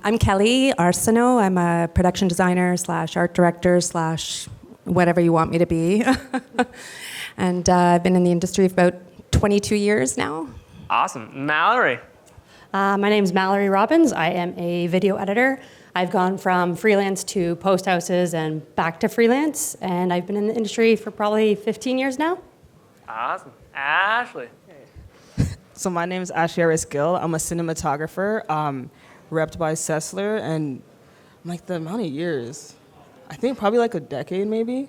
I'm Kelly Arsenault. I'm a production designer / art director / whatever you want me to be. And I've been in the industry for about 22 years now. Awesome. Mallory. My name's Mallory Robbins. I am a video editor. I've gone from freelance to post houses and back to freelance, and I've been in the industry for probably 15 years now. Awesome. Ashley. So my name is Gill. I'm a cinematographer, repped by Sessler, and like the amount of years, I think probably like a decade maybe.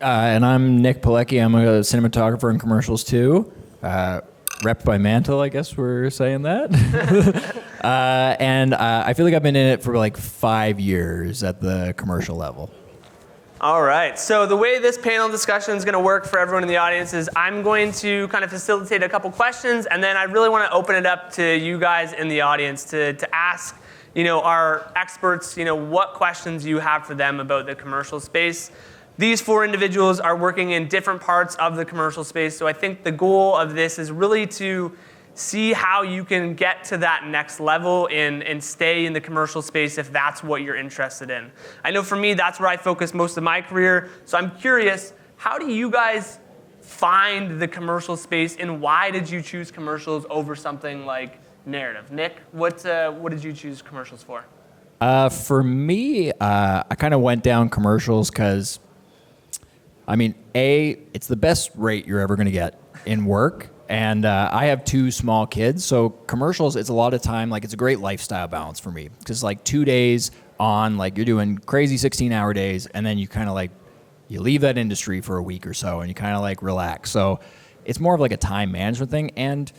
And I'm Nik Pilecki. I'm a cinematographer in commercials too. Repped by Mantle, I guess we're saying that. And I feel like I've been in it for like 5 years at the commercial level. All right. So the way this panel discussion is going to work for everyone in the audience is I'm going to kind of facilitate a couple questions, and then I really want to open it up to you guys in the audience to ask, our experts, what questions you have for them about the commercial space. These 4 individuals are working in different parts of the commercial space, so I think the goal of this is really to see how you can get to that next level and stay in the commercial space if that's what you're interested in. I know for me, that's where I focus most of my career, so I'm curious, how do you guys find the commercial space, and why did you choose commercials over something like narrative? Nik, what did you choose commercials for? For me, I kind of went down commercials because, it's the best rate you're ever going to get in work. And I have 2 small kids, so commercials, it's a lot of time, it's a great lifestyle balance for me. Because 2 days on, you're doing crazy 16-hour days, and then you kind of you leave that industry for a week or so, and you kind of relax. So it's more of a time management thing. And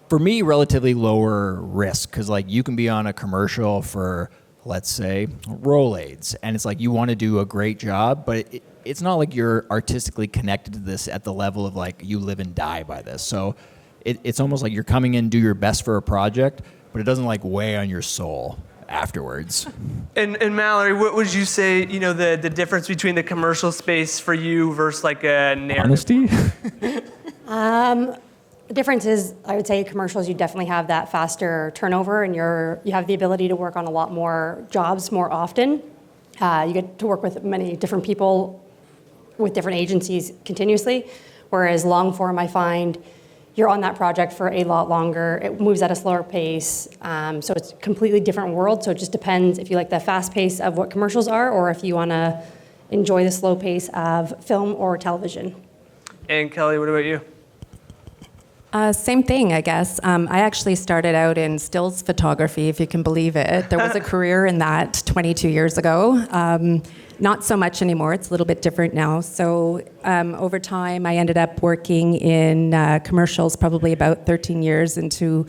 for me, relatively lower risk, because you can be on a commercial for, let's say, Rolaids, and it's you want to do a great job, but it's not like you're artistically connected to this at the level of you live and die by this. So it's almost like you're coming in, do your best for a project, but it doesn't weigh on your soul afterwards. And Mallory, what would you say, the difference between the commercial space for you versus a narrative? Honesty? The difference is, I would say commercials, you definitely have that faster turnover, and you have the ability to work on a lot more jobs more often. You get to work with many different people with different agencies continuously, whereas long form, I find you're on that project for a lot longer. It moves at a slower pace, so it's a completely different world. So it just depends if you like the fast pace of what commercials are, or if you want to enjoy the slow pace of film or television. And Kelly, what about you? Same thing, I guess. I actually started out in stills photography, if you can believe it. There was a career in that 22 years ago. Not so much anymore. It's a little bit different now. So over time, I ended up working in commercials probably about 13 years into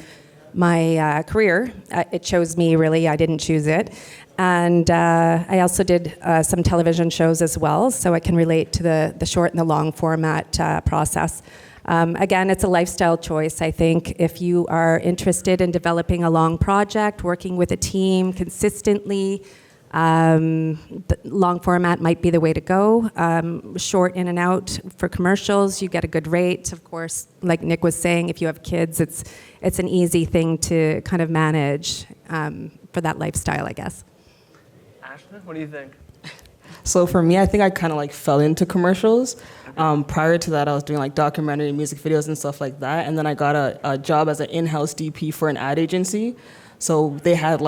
my career. It chose me, really. I didn't choose it. And I also did some television shows as well, so I can relate to the short and the long format process. Again, it's a lifestyle choice, I think. If you are interested in developing a long project, working with a team consistently, the long format might be the way to go. Short in and out for commercials, you get a good rate. Of course, like Nik was saying, if you have kids, it's an easy thing to kind of manage for that lifestyle, I guess. Ashley, what do you think? So for me, I think I kind of fell into commercials. Prior to that, I was doing documentary music videos and stuff like that. And then I got a job as an in-house DP for an ad agency. So they had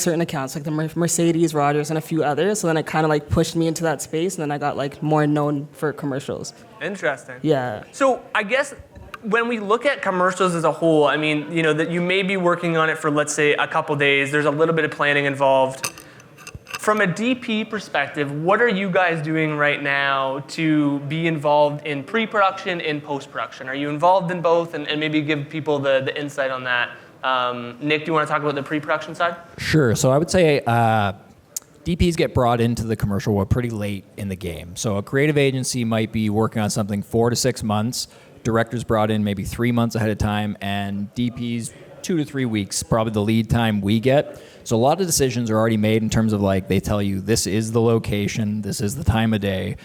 certain accounts like the Mercedes, Rogers, and a few others. So then it kind of pushed me into that space, and then I got more known for commercials. Interesting. Yeah. So I guess when we look at commercials as a whole, that you may be working on it for, let's say, a couple days. There's a little bit of planning involved. From a DP perspective, what are you guys doing right now to be involved in pre-production and post-production? Are you involved in both? And maybe give people the insight on that. Nik, do you want to talk about the pre-production side? Sure. So I would say DPs get brought into the commercial world pretty late in the game. So a creative agency might be working on something 4 to 6 months. Directors brought in maybe 3 months ahead of time, and DPs 2 to 3 weeks, probably the lead time we get. So a lot of decisions are already made in terms of they tell you this is the location, this is the time of day,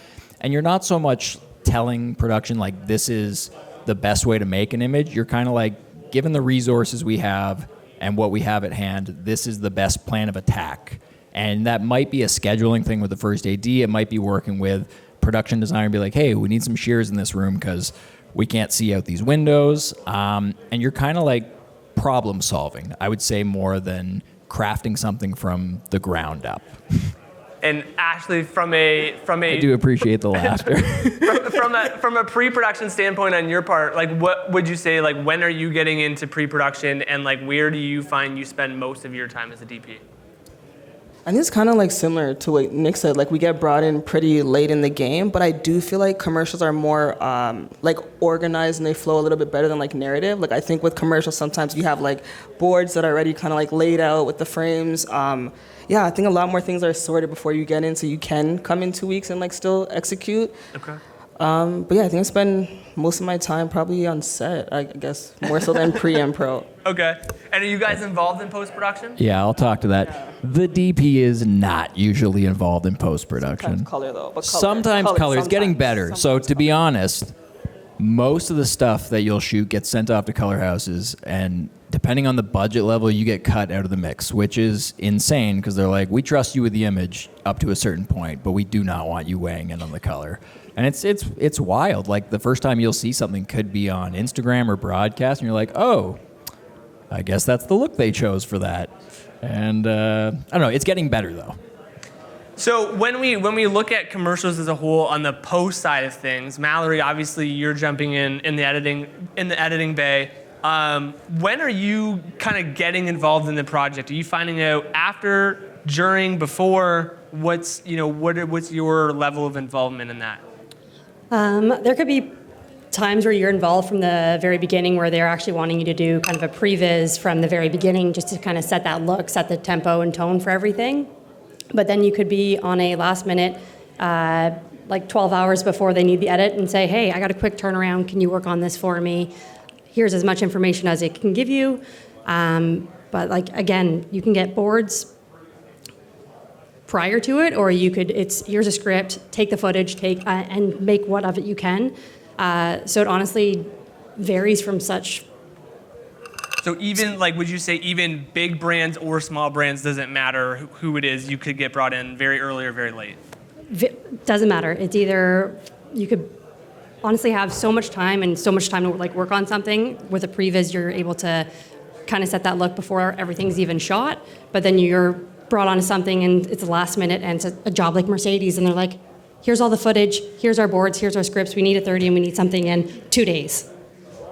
and you're not so much telling production this is the best way to make an image. You're kind of given the resources we have and what we have at hand, this is the best plan of attack. And that might be a scheduling thing with the first AD. It might be working with production designer and be like, hey, we need some shears in this room because we can't see out these windows. And you're kind of like problem solving, I would say, more than crafting something from the ground up. And Ashley, I do appreciate the laughter. from a pre-production standpoint on your part, like what would you say, like when are you getting into pre-production, and like where do you find you spend most of your time as a DP? I think it's kind of like similar to what Nik said. Like we get brought in pretty late in the game, but I do feel like commercials are more like organized and they flow a little bit better than like narrative. Like I think with commercials sometimes you have like boards that are already kind of like laid out with the frames. Yeah, I think a lot more things are sorted before you get in, so you can come in 2 weeks and like still execute. Okay. But yeah, I think I spend most of my time probably on set, I guess, more so than pre and pro. Okay. And are you guys involved in post-production? Yeah, I'll talk to that. The DP is not usually involved in post-production. Sometimes color though. But Sometimes color. It's getting sometimes. better. So to be honest, most of the stuff that you'll shoot gets sent off to color houses, and depending on the budget level, you get cut out of the mix, which is insane because they're like, we trust you with the image up to a certain point, but we do not want you weighing in on the color. And it's wild. Like the first time you'll see something could be on Instagram or broadcast, and you're like, oh, I guess that's the look they chose for that. And I don't know. It's getting better though. So when we look at commercials as a whole on the post side of things, Mallory, obviously you're jumping in the editing bay. When are you kind of getting involved in the project? Are you finding out after, during, before? What's your level of involvement in that? There could be times where you're involved from the very beginning, where they're actually wanting you to do kind of a previs from the very beginning, just to kind of set that look, set the tempo and tone for everything. But then you could be on a last minute, like 12 hours before they need the edit, and say, hey, I got a quick turnaround. Can you work on this for me? Here's as much information as it can give you. But like, again, you can get boards prior to it, or you could, here's a script, take the footage, and make what of it you can. So it honestly varies from such. So even like, would you say even big brands or small brands, doesn't matter who it is, you could get brought in very early or very late? Doesn't matter. It's either, you could honestly have so much time to like work on something. With a previs, you're able to kind of set that look before everything's even shot, but then you're brought onto something and it's the last minute, and it's a job like Mercedes, and they're like, here's all the footage, here's our boards, here's our scripts, we need a 30 and we need something in 2 days.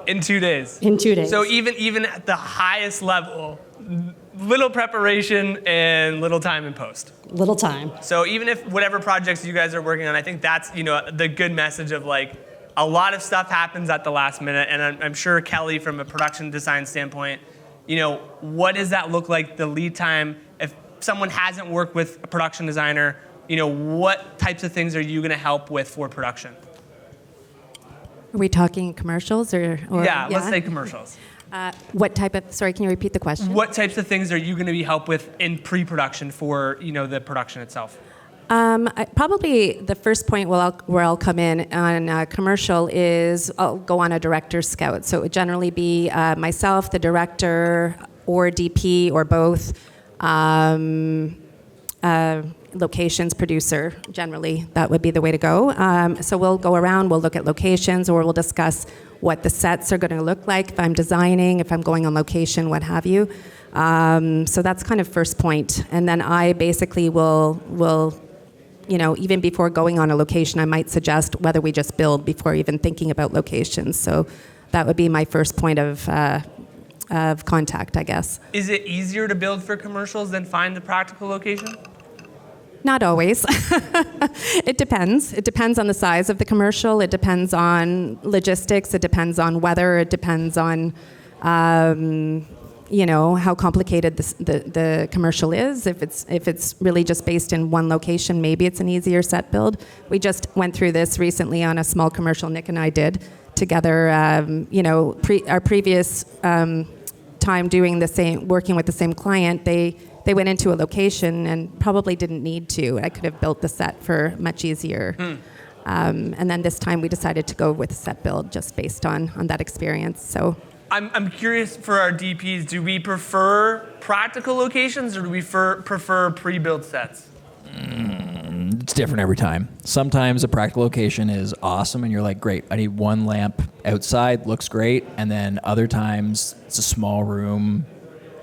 In 2 days? In 2 days. So even at the highest level, little preparation and little time in post. Little time. So even if whatever projects you guys are working on, I think that's the good message of like, a lot of stuff happens at the last minute, and I'm sure Kelly, from a production design standpoint, what does that look like, the lead time? If someone hasn't worked with a production designer, what types of things are you going to help with for production? Are we talking commercials or yeah, let's say commercials. What type of, sorry, can you repeat the question? What types of things are you going to be help with in pre-production for, the production itself? Probably the first point where I'll come in on a commercial is I'll go on a director's scout. So it would generally be myself, the director, or DP, or both. Locations producer, generally, that would be the way to go. So we'll go around, we'll look at locations, or we'll discuss what the sets are going to look like, if I'm designing, if I'm going on location, what have you. So that's kind of first point. And then I basically will even before going on a location, I might suggest whether we just build before even thinking about locations. So that would be my first point of contact, I guess. Is it easier to build for commercials than find the practical location? Not always. It depends. It depends on the size of the commercial. It depends on logistics. It depends on weather. It depends on, how complicated the commercial is. If it's really just based in one location, maybe it's an easier set build. We just went through this recently on a small commercial Nik and I did together. Our previous time doing the same, working with the same client, they went into a location and probably didn't need to. I could have built the set for much easier. And then this time we decided to go with a set build just based on that experience. So I'm curious for our DPs, do we prefer practical locations or do we prefer pre-built sets? It's different every time. Sometimes a practical location is awesome and you're like, great, I need one lamp outside, looks great. And then other times it's a small room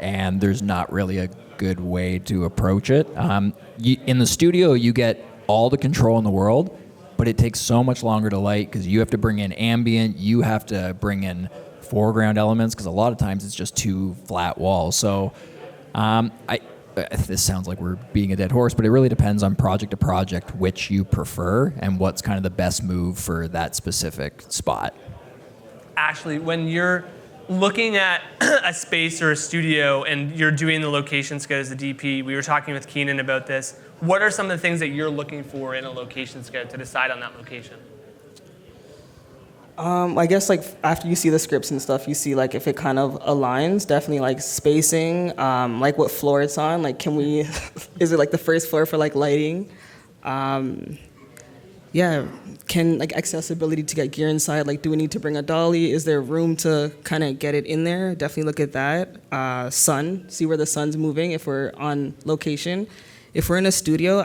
and there's not really a good way to approach it. In the studio, you get all the control in the world, but it takes so much longer to light because you have to bring in ambient, you have to bring in foreground elements because a lot of times it's just two flat walls. So this sounds like we're being a dead horse, but it really depends on project to project which you prefer and what's kind of the best move for that specific spot. Ashley, when you're looking at a space or a studio and you're doing the location scouts as a DP, we were talking with Keenan about this. What are some of the things that you're looking for in a location scout to decide on that location? I guess like after you see the scripts and stuff, you see like if it kind of aligns, definitely like spacing, like what floor it's on, like can we, is it like the first floor for like lighting? Yeah, can like accessibility to get gear inside, like do we need to bring a dolly? Is there room to kind of get it in there? Definitely look at that. Sun, see where the sun's moving if we're on location. If we're in a studio,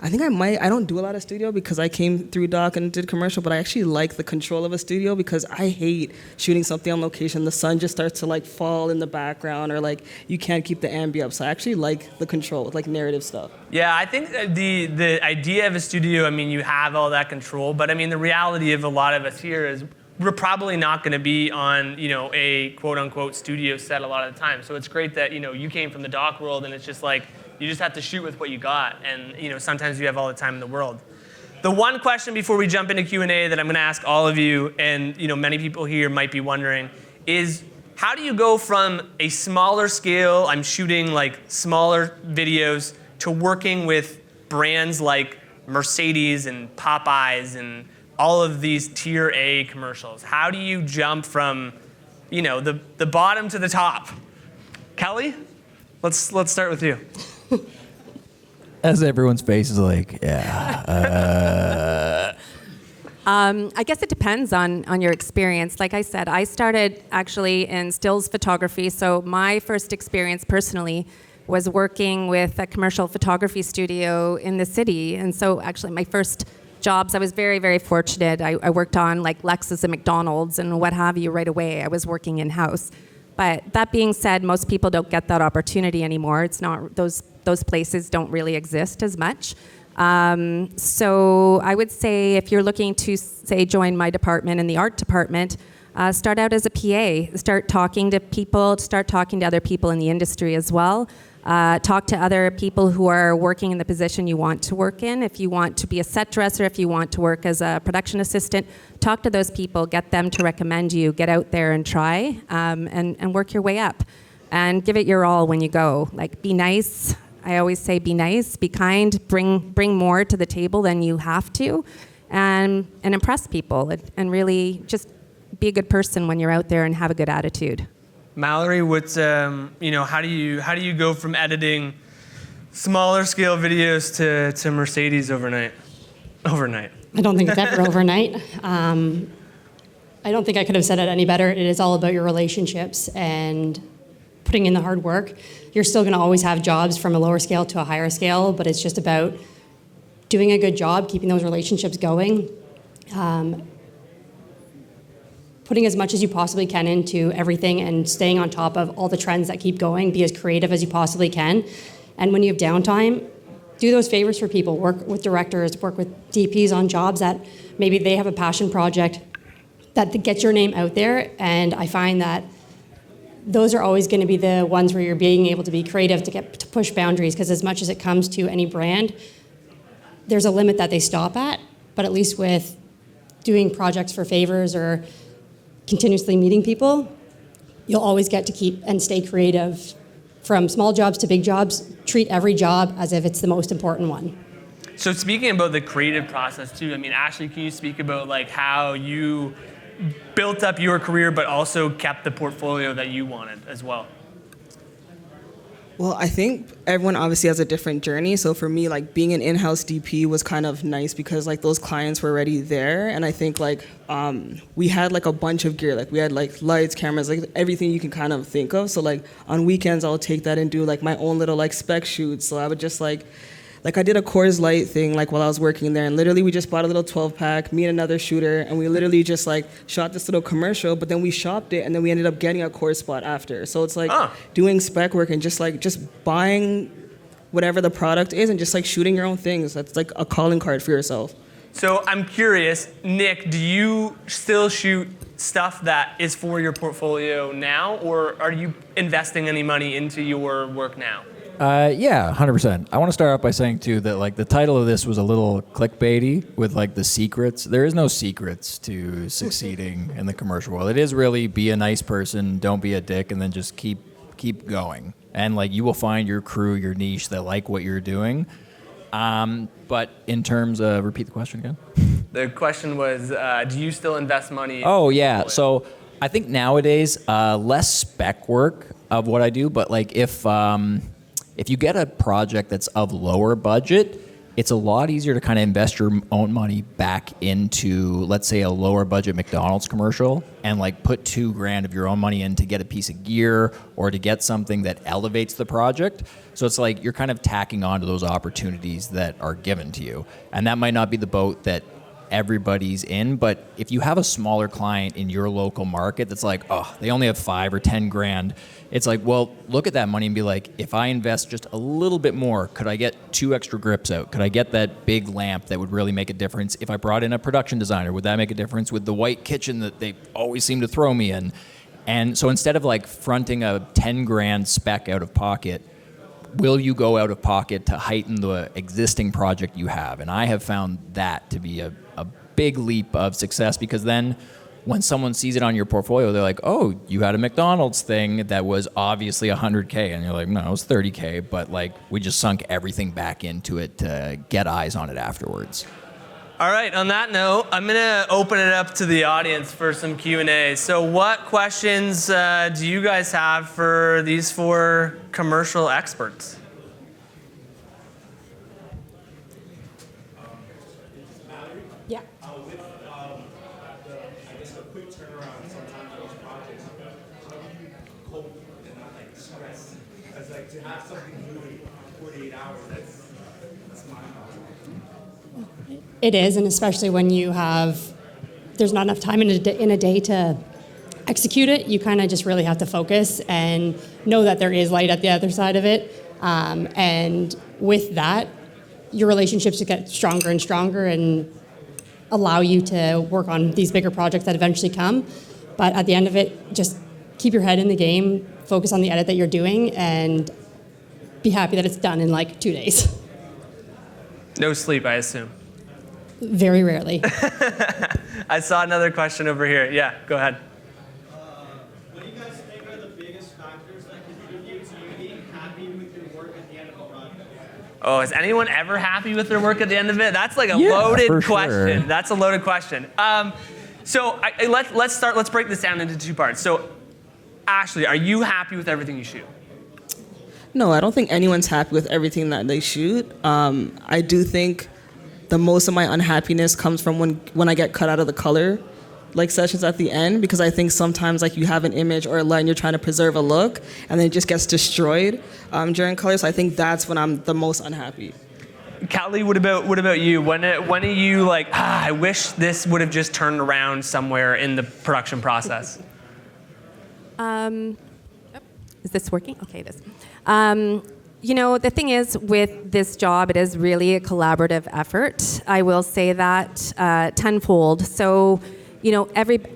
I think I don't do a lot of studio because I came through doc and did commercial, but I actually like the control of a studio because I hate shooting something on location. The sun just starts to like fall in the background or like you can't keep the ambi up. So I actually like the control with like narrative stuff. Yeah, I think the idea of a studio, I mean, you have all that control, but I mean, the reality of a lot of us here is we're probably not going to be on, a quote unquote studio set a lot of the time. So it's great that, you came from the doc world and it's just like, you just have to shoot with what you got, and sometimes you have all the time in the world. The one question before we jump into Q&A that I'm going to ask all of you, and many people here might be wondering, is how do you go from a smaller scale, I'm shooting like smaller videos, to working with brands like Mercedes and Popeyes and all of these tier A commercials? How do you jump from the bottom to the top? Kelly, let's start with you. As everyone's face is like, yeah. I guess it depends on your experience. Like I said, I started actually in stills photography. So my first experience personally was working with a commercial photography studio in the city. And so actually my first jobs, I was very, very fortunate. I worked on like Lexus and McDonald's and what have you right away. I was working in-house. But that being said, most people don't get that opportunity anymore. It's not, those places don't really exist as much. So I would say if you're looking to, say, join my department in the art department, start out as a PA. Start talking to people, start talking to other people in the industry as well. Talk to other people who are working in the position you want to work in. If you want to be a set dresser, if you want to work as a production assistant, talk to those people, get them to recommend you, get out there and try, and work your way up. And give it your all when you go. Like, be nice. I always say be nice, be kind, bring more to the table than you have to, and impress people, and really just be a good person when you're out there and have a good attitude. Mallory, what's how do you go from editing smaller scale videos to Mercedes overnight? I don't think it's ever overnight. I don't think I could have said it any better. It is all about your relationships and putting in the hard work. You're still going to always have jobs from a lower scale to a higher scale, but it's just about doing a good job, keeping those relationships going, putting as much as you possibly can into everything and staying on top of all the trends that keep going. Be as creative as you possibly can. And when you have downtime, do those favors for people. Work with directors, work with DPs on jobs that maybe they have a passion project that gets your name out there. And I find that those are always going to be the ones where you're being able to be creative to push boundaries, because as much as it comes to any brand, there's a limit that they stop at. But at least with doing projects for favors or continuously meeting people, you'll always get to keep and stay creative. From small jobs to big jobs, treat every job as if it's the most important one. So speaking about the creative process too, I mean, Ashley, can you speak about like how you built up your career but also kept the portfolio that you wanted as well? Well, I think everyone obviously has a different journey. So for me, like being an in-house DP was kind of nice because like those clients were already there, and I think like we had like a bunch of gear. Like we had like lights, cameras, like everything you can kind of think of. So like on weekends, I'll take that and do like my own little like spec shoots. So I would just like I did a Coors Light thing like while I was working there, and literally we just bought a little 12-pack, me and another shooter, and we literally just like shot this little commercial, but then we shopped it, and then we ended up getting a Coors spot after. So it's like doing spec work and just buying whatever the product is and just like shooting your own things. That's like a calling card for yourself. So I'm curious, Nik, do you still shoot stuff that is for your portfolio now, or are you investing any money into your work now? Yeah, 100%. I want to start out by saying too that like the title of this was a little clickbaity with like the secrets. There is no secrets to succeeding in the commercial world. It is really be a nice person, don't be a dick, and then just keep going. And like you will find your crew, your niche that like what you're doing. But in terms of, repeat the question again. The question was, do you still invest money? Oh yeah. So I think nowadays less spec work of what I do, but like if you get a project that's of lower budget, it's a lot easier to kind of invest your own money back into, let's say, a lower budget McDonald's commercial and like put $2,000 of your own money in to get a piece of gear or to get something that elevates the project. So it's like you're kind of tacking on to those opportunities that are given to you. And that might not be the boat that everybody's in, but if you have a smaller client in your local market that's like, oh, they only have $5,000 or $10,000, it's like, well, look at that money and be like, if I invest just a little bit more, could I get 2 extra grips out? Could I get that big lamp that would really make a difference? If I brought in a production designer, would that make a difference with the white kitchen that they always seem to throw me in? And so instead of like fronting a $10,000 spec out of pocket, will you go out of pocket to heighten the existing project you have? And I have found that to be a big leap of success, because then when someone sees it on your portfolio, they're like, oh, you had a McDonald's thing that was obviously $100K. And you're like, no, it was $30K, but like we just sunk everything back into it to get eyes on it afterwards. All right, on that note, I'm gonna open it up to the audience for some Q&A. So what questions do you guys have for these 4 commercial experts? Yeah. With I guess the quick turnaround sometimes those projects, how do you cope and not like stress? Because like to have something moving 48 hours, that's mind-boggling. It is, and especially when there's not enough time in a day to execute it, you kind of just really have to focus and know that there is light at the other side of it. And with that, your relationships get stronger and stronger and allow you to work on these bigger projects that eventually come. But at the end of it, just keep your head in the game, focus on the edit that you're doing, and be happy that it's done in like 2 days. No sleep, I assume. Very rarely. I saw another question over here. Yeah, go ahead. What do you guys think are the biggest factors that contribute to you being happy with your work at the end of a project? Oh, is anyone ever happy with their work at the end of it? That's like a Yeah, loaded for question. sure. That's a loaded question. So let's break this down into 2 parts. So Ashley, are you happy with everything you shoot? No, I don't think anyone's happy with everything that they shoot. I do think the most of my unhappiness comes from when I get cut out of the color like sessions at the end, because I think sometimes like you have an image or a light and you're trying to preserve a look and then it just gets destroyed during color. So I think that's when I'm the most unhappy. Callie, what about you? When are you like, I wish this would have just turned around somewhere in the production process? Is this working? Okay, it is. You know, the thing is with this job, it is really a collaborative effort. I will say that tenfold. So, you know,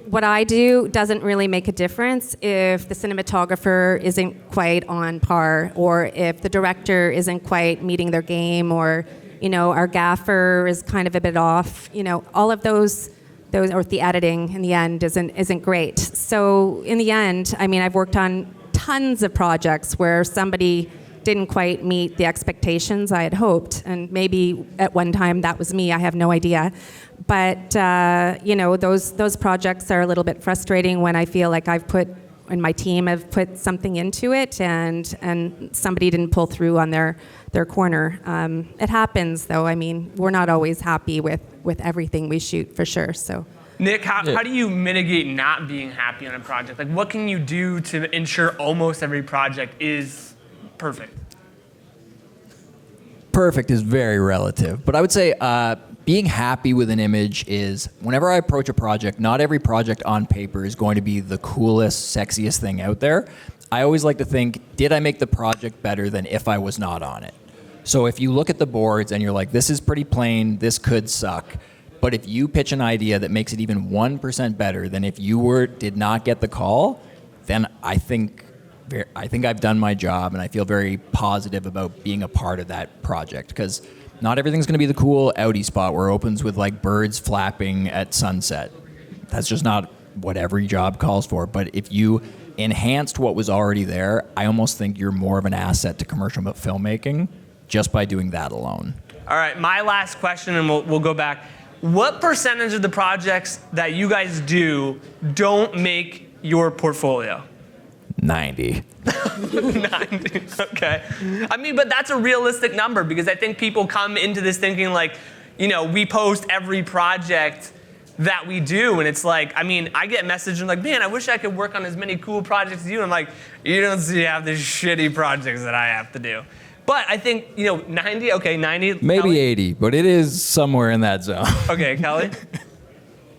what I do doesn't really make a difference if the cinematographer isn't quite on par, or if the director isn't quite meeting their game, or, you know, our gaffer is kind of a bit off. You know, all of those, or the editing in the end isn't great. So in the end, I mean, I've worked on tons of projects where somebody didn't quite meet the expectations I had hoped, and maybe at one time that was me. I have no idea, but you know, those projects are a little bit frustrating when I feel like I've put and my team have put something into it, and somebody didn't pull through on their corner. It happens, though. I mean, we're not always happy with everything we shoot, for sure. So. Nick, how do you mitigate not being happy on a project? Like, what can you do to ensure almost every project is perfect? Perfect is very relative, but I would say being happy with an image is, whenever I approach a project, not every project on paper is going to be the coolest, sexiest thing out there. I always like to think, did I make the project better than if I was not on it? So if you look at the boards and you're like, this is pretty plain, this could suck, but if you pitch an idea that makes it even 1% better than if you did not get the call, then I think I've done my job, and I feel very positive about being a part of that project, because not everything's going to be the cool Audi spot where it opens with like birds flapping at sunset. That's just not what every job calls for. But if you enhanced what was already there, I almost think you're more of an asset to commercial filmmaking just by doing that alone. All right, my last question, and we'll go back. What percentage of the projects that you guys do don't make your portfolio? 90. 90, okay. I mean, but that's a realistic number, because I think people come into this thinking like, we post every project that we do, and it's like, I mean, I get messages like, man, I wish I could work on as many cool projects as you. And I'm like, you don't see half the shitty projects that I have to do. But I think, 90, okay, 90. Maybe Kelly? 80, but it is somewhere in that zone. Okay, Kelly?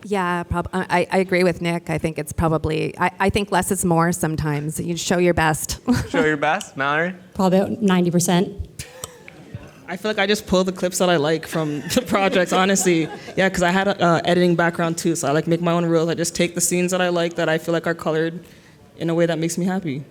Yeah, I agree with Nick. I think it's probably, I think less is more sometimes. You show your best. Show your best, Mallory? Probably about 90%. I feel like I just pull the clips that I like from the projects, honestly. Yeah, because I had an editing background too, so I like make my own reels. I just take the scenes that I like, that I feel like are colored in a way that makes me happy.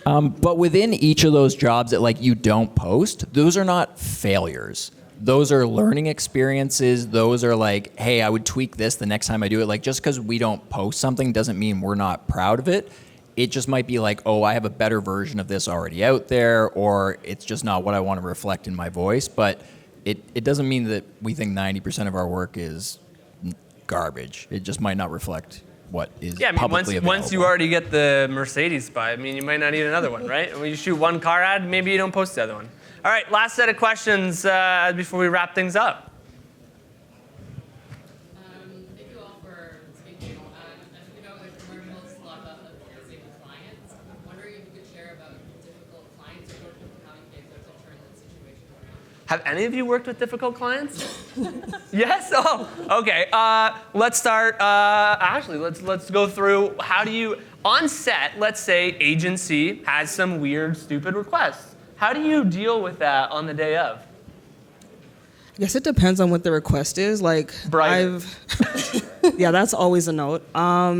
But within each of those jobs that like you don't post, those are not failures. Those are learning experiences. Those are like, hey, I would tweak this the next time I do it. Like, just because we don't post something doesn't mean we're not proud of it. It just might be like, oh, I have a better version of this already out there, or it's just not what I want to reflect in my voice. But it doesn't mean that we think 90% of our work is garbage. It just might not reflect what is publicly available. Once you already get the Mercedes spot, I mean, you might not need another one, right? When you shoot one car ad, maybe you don't post the other one. All right, last set of questions before we wrap things up. Thank you all for speaking. As we know, the commercials a lot about facing clients. I'm wondering if you could share about difficult clients you worked with and how you gave them to turn that situation around. Have any of you worked with difficult clients? Yes? Oh, okay. Let's start. Ashley, let's go through. How do you, on set, let's say agency has some weird, stupid requests. How do you deal with that on the day of? I guess it depends on what the request is. Like, Brighter. yeah, that's always a note. I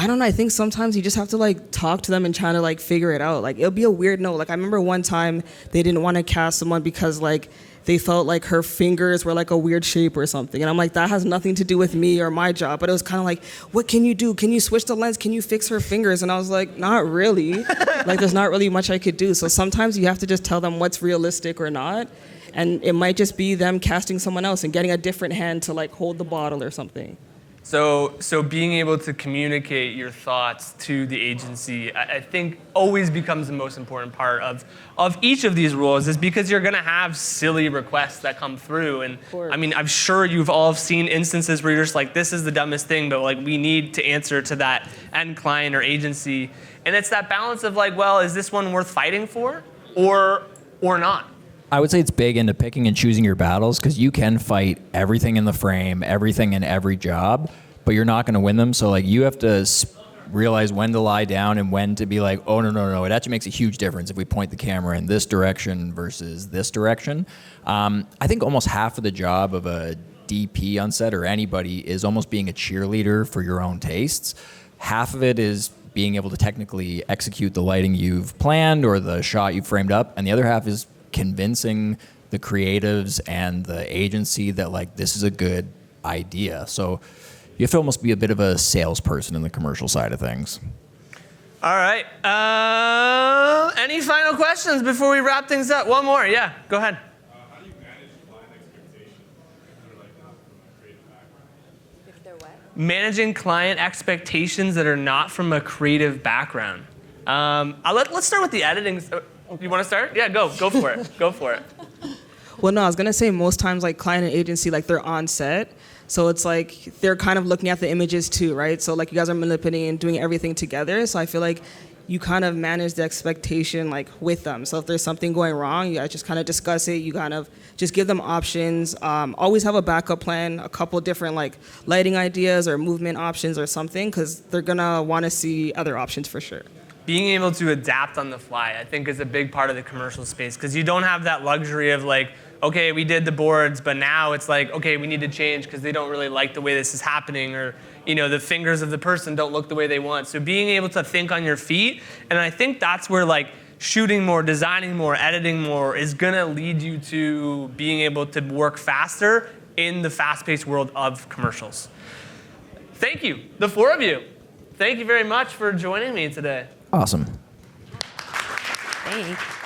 don't know. I think sometimes you just have to like talk to them and try to like figure it out. Like, it'll be a weird note. Like, I remember one time they didn't want to cast someone because like they felt like her fingers were like a weird shape or something. And I'm like, that has nothing to do with me or my job. But it was kind of like, what can you do? Can you switch the lens? Can you fix her fingers? And I was like, not really. Like, there's not really much I could do. So sometimes you have to just tell them what's realistic or not. And it might just be them casting someone else and getting a different hand to like hold the bottle or something. So being able to communicate your thoughts to the agency, I think always becomes the most important part of each of these roles, is because you're gonna have silly requests that come through. And I mean, I'm sure you've all seen instances where you're just like, this is the dumbest thing, but like we need to answer to that end client or agency. And it's that balance of like, well, is this one worth fighting for or not? I would say it's big into picking and choosing your battles, because you can fight everything in the frame, everything in every job, but you're not going to win them. So like you have to realize when to lie down and when to be like, oh, no. It actually makes a huge difference if we point the camera in this direction versus this direction. I think almost half of the job of a DP on set or anybody is almost being a cheerleader for your own tastes. Half of it is being able to technically execute the lighting you've planned or the shot you've framed up, and the other half is convincing the creatives and the agency that like this is a good idea. So you have to almost be a bit of a salesperson in the commercial side of things. All right. Any final questions before we wrap things up? One more. Yeah, go ahead. How do you manage client expectations if they're like not from a creative background? If they're what? managing client expectations that are not from a creative background. Let's start with the editing. You want to start? Yeah, go for it. Go for it. Well, no, I was gonna say most times like client and agency, like they're on set. So it's like they're kind of looking at the images too, right? So like you guys are manipulating and doing everything together. So I feel like you kind of manage the expectation like with them. So if there's something going wrong, you guys just kind of discuss it. You kind of just give them options. Always have a backup plan, a couple different like lighting ideas or movement options or something, because they're gonna want to see other options for sure. Being able to adapt on the fly, I think, is a big part of the commercial space, because you don't have that luxury of like, okay, we did the boards, but now it's like, okay, we need to change because they don't really like the way this is happening, or the fingers of the person don't look the way they want. So being able to think on your feet, and I think that's where like shooting more, designing more, editing more is gonna lead you to being able to work faster in the fast-paced world of commercials. Thank you, the four of you. Thank you very much for joining me today. Awesome. Thanks.